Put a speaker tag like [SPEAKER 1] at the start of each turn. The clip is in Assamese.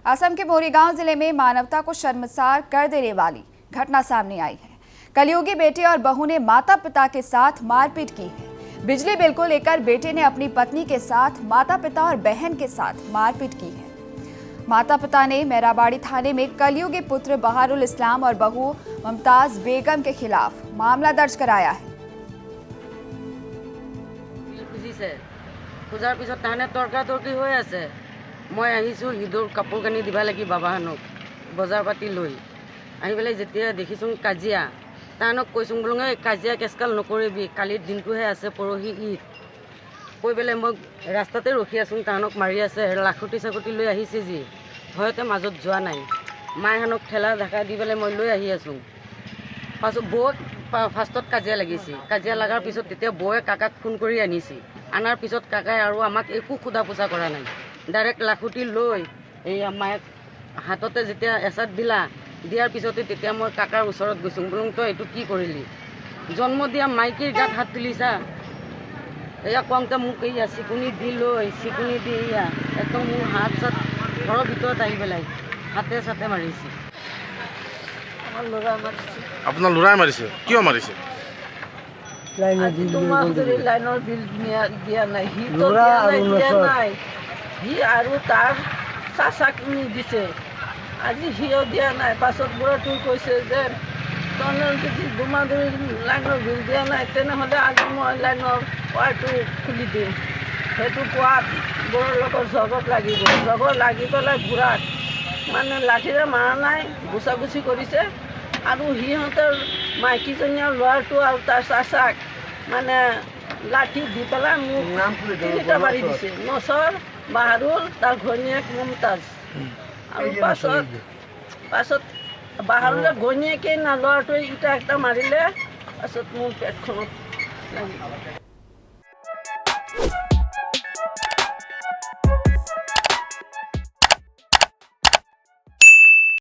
[SPEAKER 1] असम के मोरीगांव जिले में मानवता को शर्मसार कर देने वाली घटना सामने आई है। कलयुगी बेटे और बहू ने माता पिता के साथ मारपीट की है। बिजली बिल को लेकर बेटे ने अपनी पत्नी के साथ माता पिता और बहन के साथ मारपीट की है। माता पिता ने मेराबाड़ी थाने में कलयुगी पुत्र बहारुल इस्लाम और बहू मुमताज बेगम के खिलाफ मामला दर्ज कराया है।
[SPEAKER 2] পূজাৰ পিছত তাহানে তৰ্কাতৰ্কি হৈ আছে। মই আহিছোঁ ঈদৰ কাপোৰ কানি দিবা লাগি বাবাহানক বজাৰ পাতি লৈ আহি পেলাই যেতিয়া দেখিছোঁ কাজিয়া তাহানক কৈছোঁ বোলো এই কাজিয়া কেচকাল নকৰিবি, কালিৰ দিনটোহে আছে, পৰহি ঈদ কৈ পেলাই মই ৰাস্তাতে ৰখি আছোঁ। তাহানক মাৰি আছে, লাখুটি চাকুটি লৈ আহিছে যি ভয়তে মাজত যোৱা নাই। মাইহানক ঠেলা ঢাকা দি পেলাই মই লৈ আহি আছোঁ। পাছত বৌক ফাৰ্ষ্টত কাজিয়া লাগিছে। কাজিয়া লগাৰ পিছত তেতিয়া বৌয়ে কাকাক ফোন কৰি আনিছে। আনাৰ পিছত কাকাই আৰু আমাক একো সোধা পোছা কৰা নাই, ডাইৰেক্ট লাখুটি লৈ এই মায়েক হাততে যেতিয়া এচাট দিলা দিয়াৰ পিছতে তেতিয়া মই কাকাৰ ওচৰত গৈছোঁ। বোলো তই এইটো কি কৰিলি, জন্ম দিয়া মাইকীৰ গাত হাত তুলিছা। এয়া কওঁতে মোক এয়া চিকুনি দি লৈ চিকুনি দি এয়া একদম মোৰ হাত চাত ঘৰৰ ভিতৰত আহি পেলাই হাতে চাতে মাৰিছে।
[SPEAKER 3] আপোনাৰ ল'ৰাই মাৰিছে? কিয় মাৰিছে?
[SPEAKER 4] লাইনৰ বিল দিয়া নাই, সি আৰু তাৰ চাচাক দিছে। আজি সিও দিয়া নাই। পাছত বুঢ়াটোৱে কৈছে যে তই যদি দুমাহ লাইনৰ বিল দিয়া নাই তেনেহ'লে আজি মই লাইনৰ ৱায়াৰটো খুলি দিম। সেইটো কোৱাত বুঢ়াৰ লগত জগত লাগিব। জগত লাগি পেলাই বুঢ়াক মানে লাঠিৰে মাৰা নাই, গুচাগুচি কৰিছে। আৰু সিহঁতৰ মাইকীজনীয়া ল'ৰাটো আৰু তাৰ চাচাক মানে লাঠি দি পেলাই মোক তিনিটা মাৰি দিছে। নচৰ, বাহাৰুল, তাৰ ঘৈণীয়েক মুমতাজ। আৰু পাছত বাহাৰুলে ঘৈণীয়েকেই না ল'ৰাটোৱে ইটা একটা মাৰিলে। পাছত মোৰ পেটখনত লাগিল।